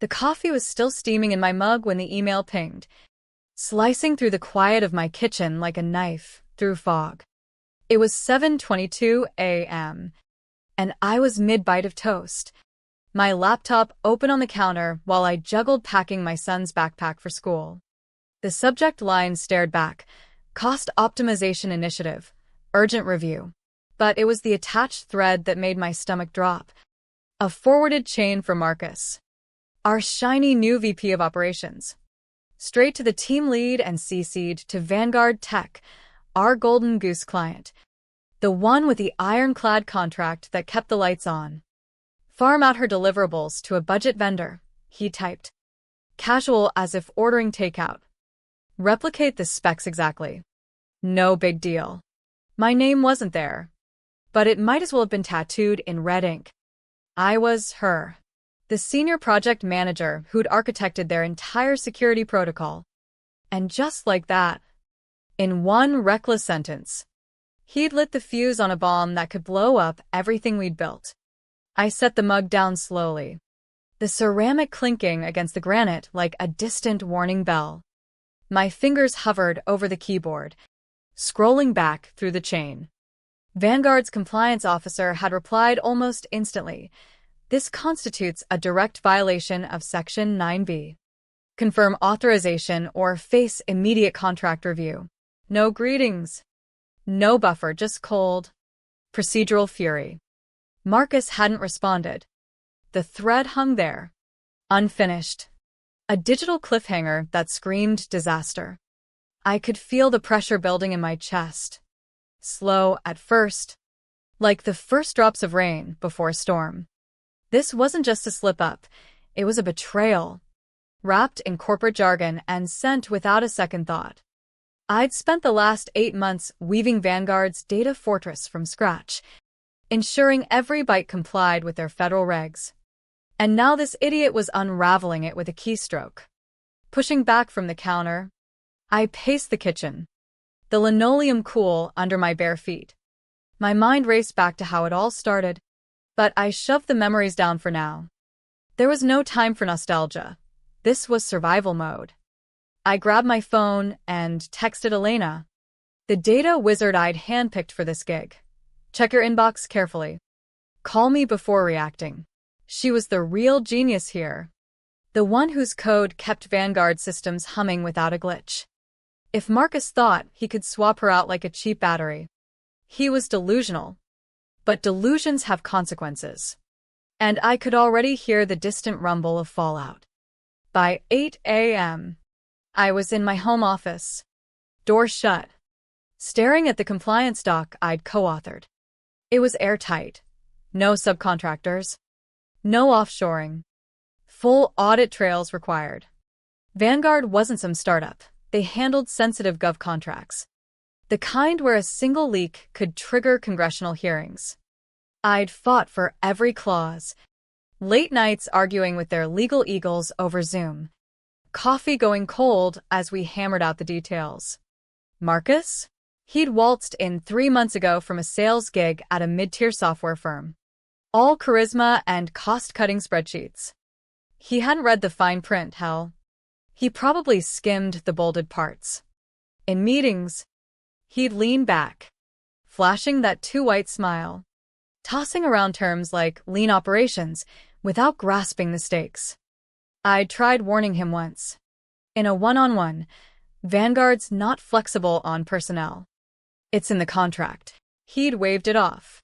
The coffee was still steaming in my mug when the email pinged, slicing through the quiet of my kitchen like a knife through fog. It was 7:22 a.m., and I was mid-bite of toast, my laptop open on the counter while I juggled packing my son's backpack for school. The subject line stared back, Cost Optimization Initiative, Urgent Review. But it was the attached thread that made my stomach drop. A forwarded chain from Marcus, our shiny new VP of Operations. Straight to the team lead and CC'd to Vanguard Tech, our golden goose client. The one with the ironclad contract that kept the lights on. Farm out her deliverables to a budget vendor, he typed. Casual as if ordering takeout. Replicate the specs exactly. No big deal. My name wasn't there, but it might as well have been tattooed in red ink. I was her, the senior project manager who'd architected their entire security protocol. And just like that, in one reckless sentence, he'd lit the fuse on a bomb that could blow up everything we'd built. I set the mug down slowly, the ceramic clinking against the granite like a distant warning bell. My fingers hovered over the keyboard, scrolling back through the chain. Vanguard's compliance officer had replied almost instantly. This constitutes a direct violation of Section 9B. Confirm authorization or face immediate contract review. No greetings. No buffer, just cold, procedural fury. Marcus hadn't responded. The thread hung there, unfinished. A digital cliffhanger that screamed disaster. I could feel the pressure building in my chest. Slow at first, like the first drops of rain before a storm. This wasn't just a slip-up, it was a betrayal, wrapped in corporate jargon and sent without a second thought. I'd spent the last 8 months weaving Vanguard's data fortress from scratch, ensuring every byte complied with their federal regs. And now this idiot was unraveling it with a keystroke. Pushing back from the counter, I paced the kitchen, the linoleum cool under my bare feet. My mind raced back to how it all started, but I shoved the memories down for now. There was no time for nostalgia. This was survival mode. I grabbed my phone and texted Elena, the data wizard I'd handpicked for this gig. Check your inbox carefully. Call me before reacting. She was the real genius here. The one whose code kept Vanguard systems humming without a glitch. If Marcus thought he could swap her out like a cheap battery, he was delusional. But delusions have consequences. And I could already hear the distant rumble of fallout. By 8 a.m., I was in my home office, door shut, staring at the compliance doc I'd co-authored. It was airtight. No subcontractors. No offshoring. Full audit trails required. Vanguard wasn't some startup. They handled sensitive gov contracts. The kind where a single leak could trigger congressional hearings. I'd fought for every clause. Late nights arguing with their legal eagles over Zoom. Coffee going cold as we hammered out the details. Marcus? He'd waltzed in 3 months ago from a sales gig at a mid-tier software firm. All charisma and cost-cutting spreadsheets. He hadn't read the fine print, hell. He probably skimmed the bolded parts. In meetings, he'd lean back, flashing that too-white smile, tossing around terms like lean operations without grasping the stakes. I'd tried warning him once. In a one-on-one, Vanguard's not flexible on personnel. It's in the contract. He'd waved it off.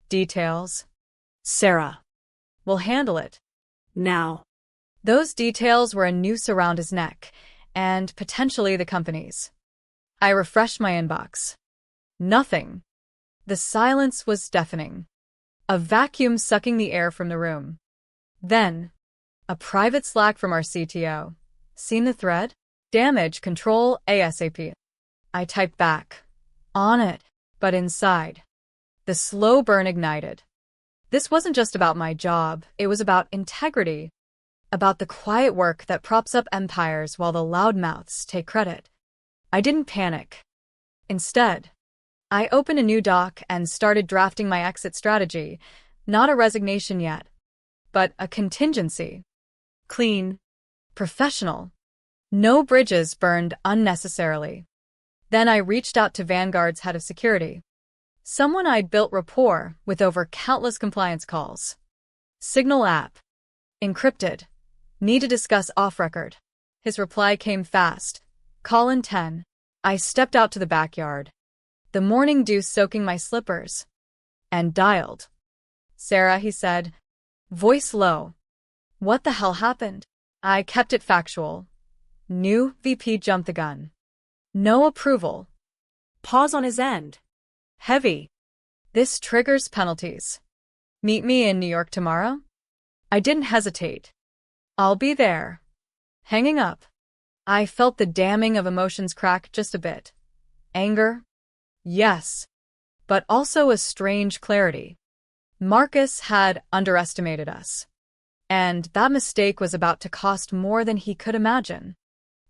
Details. Sarah. We'll handle it. Now. Those details were a noose around his neck, and potentially the company's. I refreshed my inbox. Nothing. The silence was deafening. A vacuum sucking the air from the room. Then, a private Slack from our CTO. Seen the thread? Damage control ASAP. I typed back. On it, but inside. The slow burn ignited. This wasn't just about my job, it was about integrity. About the quiet work that props up empires while the loudmouths take credit. I didn't panic. Instead, I opened a new doc and started drafting my exit strategy, not a resignation yet, but a contingency. Clean. Professional. No bridges burned unnecessarily. Then I reached out to Vanguard's head of security. Someone I'd built rapport with over countless compliance calls. Signal app. Encrypted. Need to discuss off-record. His reply came fast. Call in 10. I stepped out to the backyard, the morning dew soaking my slippers, and dialed. Sarah, he said, voice low. What the hell happened? I kept it factual. New VP jumped the gun. No approval. Pause on his end. Heavy. This triggers penalties. Meet me in New York tomorrow? I didn't hesitate. I'll be there. Hanging up. I felt the damming of emotions crack just a bit. Anger? Yes. But also a strange clarity. Marcus had underestimated us. And that mistake was about to cost more than he could imagine.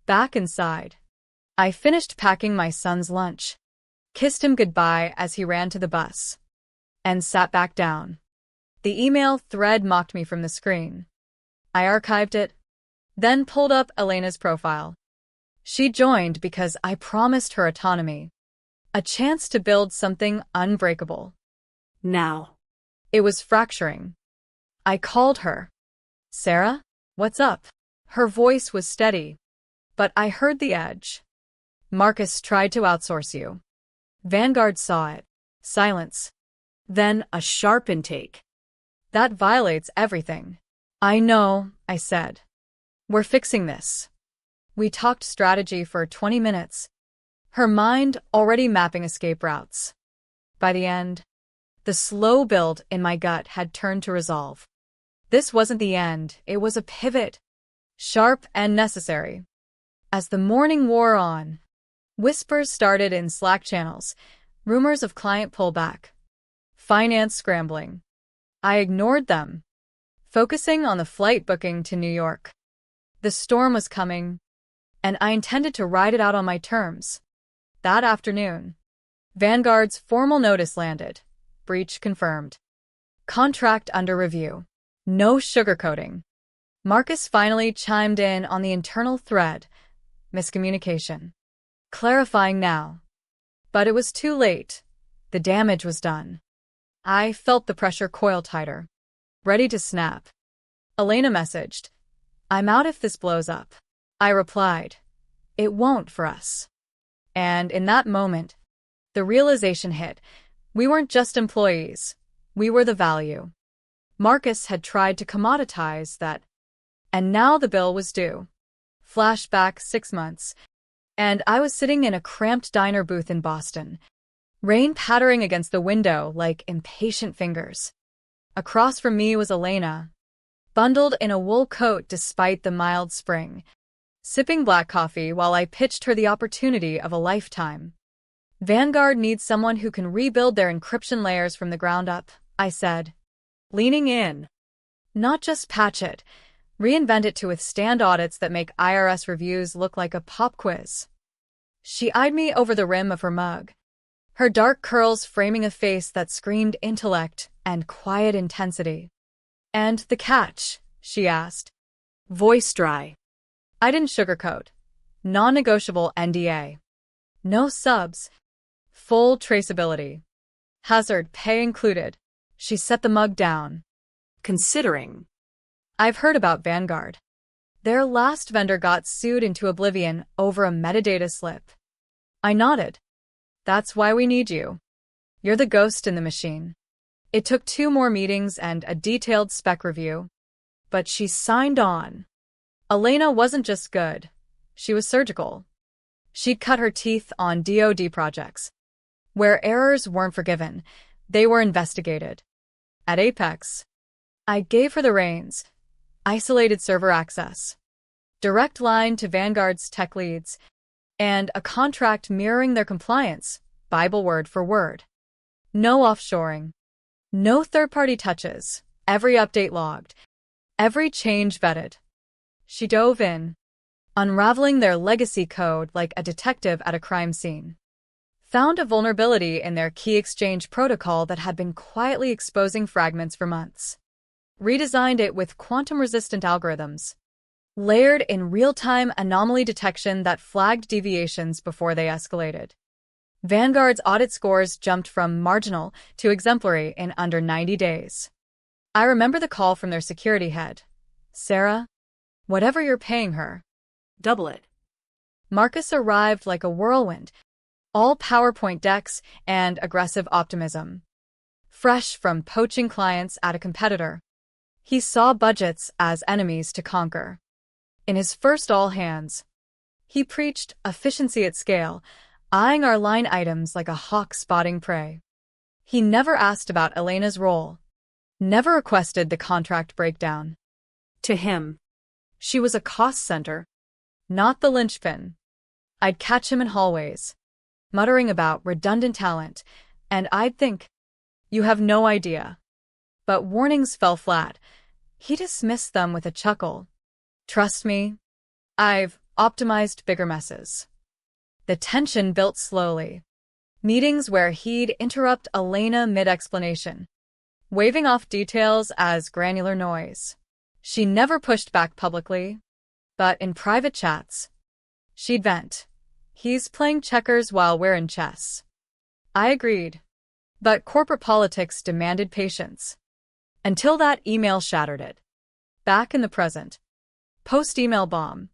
Back inside, I finished packing my son's lunch, kissed him goodbye as he ran to the bus, and sat back down. The email thread mocked me from the screen. I archived it, then pulled up Elena's profile. She joined because I promised her autonomy, a chance to build something unbreakable. Now. It was fracturing. I called her. Sarah, what's up? Her voice was steady, but I heard the edge. Marcus tried to outsource you. Vanguard saw it. Silence. Then a sharp intake. That violates everything. I know, I said. We're fixing this. We talked strategy for 20 minutes, her mind already mapping escape routes. By the end, the slow build in my gut had turned to resolve. This wasn't the end, it was a pivot, sharp and necessary. As the morning wore on, whispers started in Slack channels, rumors of client pullback, finance scrambling. I ignored them, focusing on the flight booking to New York. The storm was coming, and I intended to ride it out on my terms. That afternoon, Vanguard's formal notice landed. Breach confirmed. Contract under review. No sugarcoating. Marcus finally chimed in on the internal thread. Miscommunication. Clarifying now. But it was too late. The damage was done. I felt the pressure coil tighter, ready to snap. Elena messaged, I'm out if this blows up. I replied, it won't for us. And in that moment, the realization hit. We weren't just employees. We were the value. Marcus had tried to commoditize that. And now the bill was due. Flashback 6 months. And I was sitting in a cramped diner booth in Boston, rain pattering against the window like impatient fingers. Across from me was Elena, bundled in a wool coat despite the mild spring, sipping black coffee while I pitched her the opportunity of a lifetime. Vanguard needs someone who can rebuild their encryption layers from the ground up, I said, leaning in. Not just patch it, reinvent it to withstand audits that make IRS reviews look like a pop quiz. She eyed me over the rim of her mug, her dark curls framing a face that screamed intellect and quiet intensity. And the catch, she asked. Voice dry. I didn't sugarcoat. Non-negotiable NDA. No subs. Full traceability. Hazard pay included. She set the mug down. Considering. I've heard about Vanguard. Their last vendor got sued into oblivion over a metadata slip. I nodded. That's why we need you. You're the ghost in the machine. It took 2 more meetings and a detailed spec review. But she signed on. Elena wasn't just good. She was surgical. She'd cut her teeth on DoD projects. Where errors weren't forgiven, they were investigated. At Apex, I gave her the reins. Isolated server access, direct line to Vanguard's tech leads, and a contract mirroring their compliance, Bible word for word. No offshoring. No third-party touches. Every update logged. Every change vetted. She dove in, unraveling their legacy code like a detective at a crime scene. Found a vulnerability in their key exchange protocol that had been quietly exposing fragments for months. Redesigned it with quantum-resistant algorithms, layered in real-time anomaly detection that flagged deviations before they escalated. Vanguard's audit scores jumped from marginal to exemplary in under 90 days. I remember the call from their security head. Sarah, whatever you're paying her, Double it. Marcus arrived like a whirlwind, all PowerPoint decks and aggressive optimism. Fresh from poaching clients at a competitor, he saw budgets as enemies to conquer. In his first all-hands, he preached efficiency at scale, eyeing our line items like a hawk spotting prey. He never asked about Elena's role, never requested the contract breakdown. To him, She was a cost center, not the linchpin. I'd catch him in hallways, muttering about redundant talent, and I'd think, you have no idea. But warnings fell flat. He dismissed them with a chuckle. Trust me, I've optimized bigger messes. The tension built slowly. Meetings where he'd interrupt Elena mid-explanation, waving off details as granular noise. She never pushed back publicly, but in private chats, she'd vent. He's playing checkers while we're in chess. I agreed, but corporate politics demanded patience. Until that email shattered it. Back in the present, post-email bomb,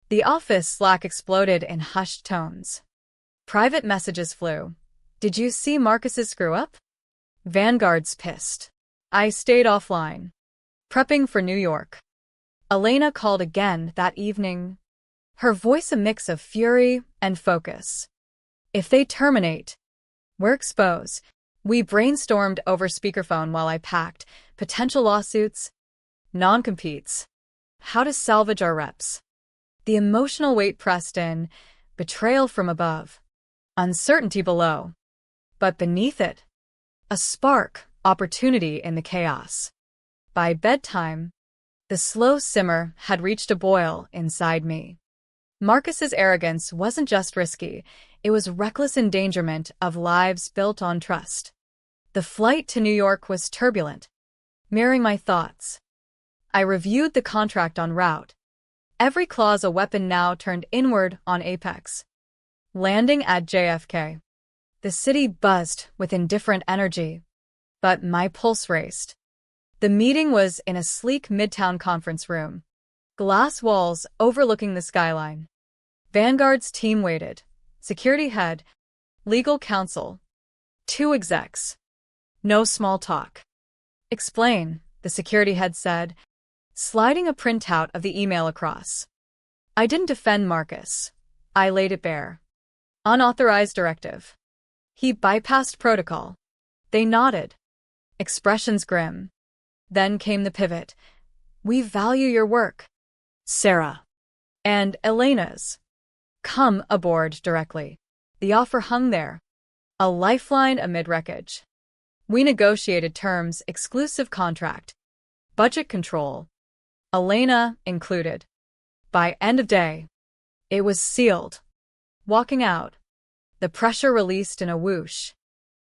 the office Slack exploded in hushed tones. Private messages flew. Did you see Marcus's screw-up? Vanguard's pissed. I stayed offline, prepping for New York. Elena called again that evening, her voice a mix of fury and focus. If they terminate, we're exposed. We brainstormed over speakerphone while I packed potential lawsuits, non-competes, how to salvage our reps. The emotional weight pressed in, betrayal from above, uncertainty below. But beneath it, a spark, opportunity in the chaos. By bedtime, the slow simmer had reached a boil inside me. Marcus's arrogance wasn't just risky, it was reckless endangerment of lives built on trust. The flight to New York was turbulent, mirroring my thoughts. I reviewed the contract en route. Every clause a weapon now turned inward on Apex. Landing at JFK. The city buzzed with indifferent energy, but my pulse raced. The meeting was in a sleek midtown conference room. Glass walls overlooking the skyline. Vanguard's team waited. Security head, legal counsel, 2 execs. No small talk. Explain, the security head said, sliding a printout of the email across. I didn't defend Marcus. I laid it bare. Unauthorized directive. He bypassed protocol. They nodded. Expressions grim. Then came the pivot. We value your work. Sarah, And Elena's. Come aboard directly. The offer hung there. A lifeline amid wreckage. We negotiated terms, exclusive contract, budget control, Elena included. By end of day, it was sealed. Walking out, the pressure released in a whoosh.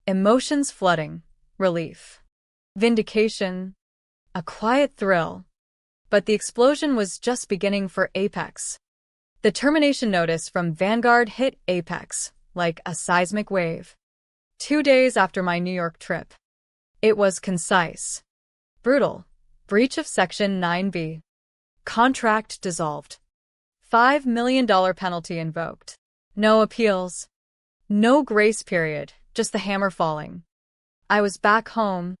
Emotions flooding, relief, vindication, a quiet thrill. But the explosion was just beginning for Apex. The termination notice from Vanguard hit Apex like a seismic wave. 2 days after my New York trip. It was concise. Brutal. Breach of Section 9B. Contract dissolved. $5 million penalty invoked. No appeals. No grace period, just the hammer falling. I was back home,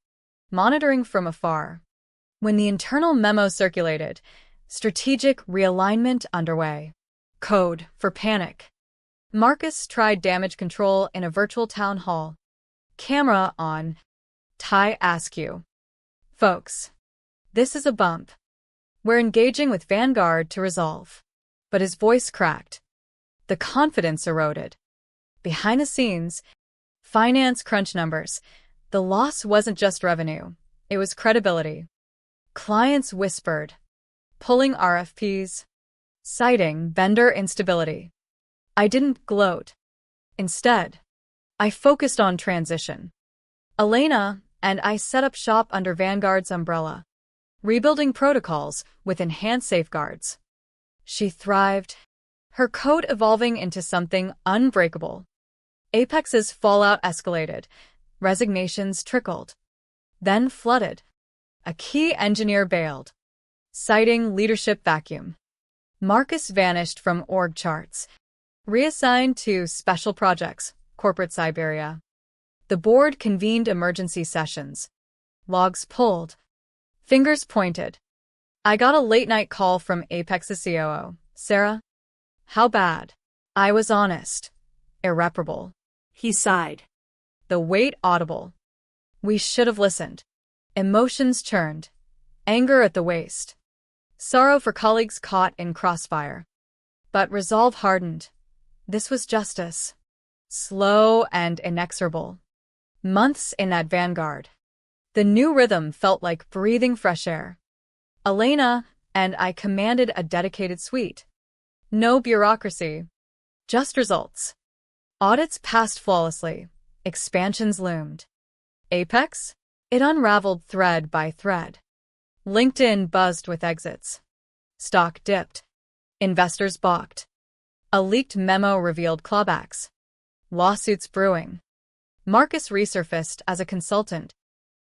monitoring from afar. When the internal memo circulated, strategic realignment underway. Code for panic. Marcus tried damage control in a virtual town hall. Camera on. Ty Askew. Folks, this is a bump. We're engaging with Vanguard to resolve. But his voice cracked. The confidence eroded. Behind the scenes, finance crunch numbers. The loss wasn't just revenue, it was credibility. Clients whispered, pulling RFPs, citing vendor instability. I didn't gloat. Instead, I focused on transition. Elena and I set up shop under Vanguard's umbrella, rebuilding protocols with enhanced safeguards. She thrived, her code evolving into something unbreakable. Apex's fallout escalated, resignations trickled, then flooded. A key engineer bailed, citing leadership vacuum. Marcus vanished from org charts, reassigned to special projects, corporate Siberia. The board convened emergency sessions. Logs pulled. Fingers pointed. I got a late-night call from Apex's COO, Sarah. How bad? I was honest. Irreparable. He sighed. The weight audible. We should have listened. Emotions churned. Anger at the waist. Sorrow for colleagues caught in crossfire. But resolve hardened. This was justice. Slow and inexorable. Months in that vanguard. The new rhythm felt like breathing fresh air. Elena and I commanded a dedicated suite. No bureaucracy. Just results. Audits passed flawlessly. Expansions loomed. Apex? It unraveled thread by thread. LinkedIn buzzed with exits. Stock dipped. Investors balked. A leaked memo revealed clawbacks. Lawsuits brewing. Marcus resurfaced as a consultant.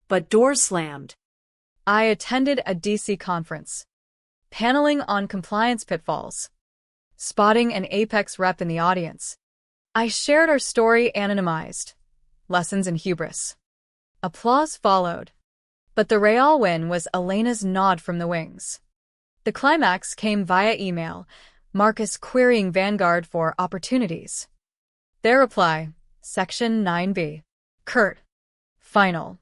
But doors slammed. I attended a DC conference. Paneling on compliance pitfalls. Spotting an Apex rep in the audience. I shared our story anonymized. Lessons in hubris. Applause followed. But the real win was Elena's nod from the wings. The climax came via email, Marcus querying Vanguard for opportunities. Their reply, Section 9B. Curt. Final.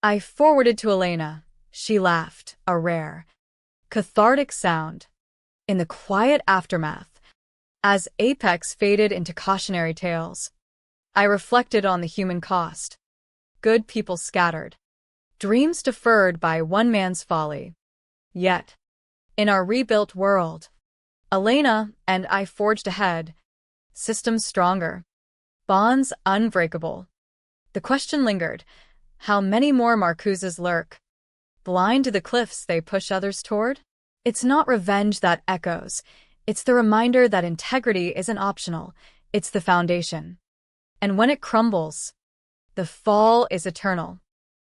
I forwarded to Elena. She laughed, a rare, cathartic sound. In the quiet aftermath, as Apex faded into cautionary tales, I reflected on the human cost. Good people scattered. Dreams deferred by one man's folly. Yet, in our rebuilt world, Elena and I forged ahead. Systems stronger. Bonds unbreakable. The question lingered. How many more Marcuses lurk? Blind to the cliffs they push others toward? It's not revenge that echoes. It's the reminder that integrity isn't optional. It's the foundation. And when it crumbles, the fall is eternal.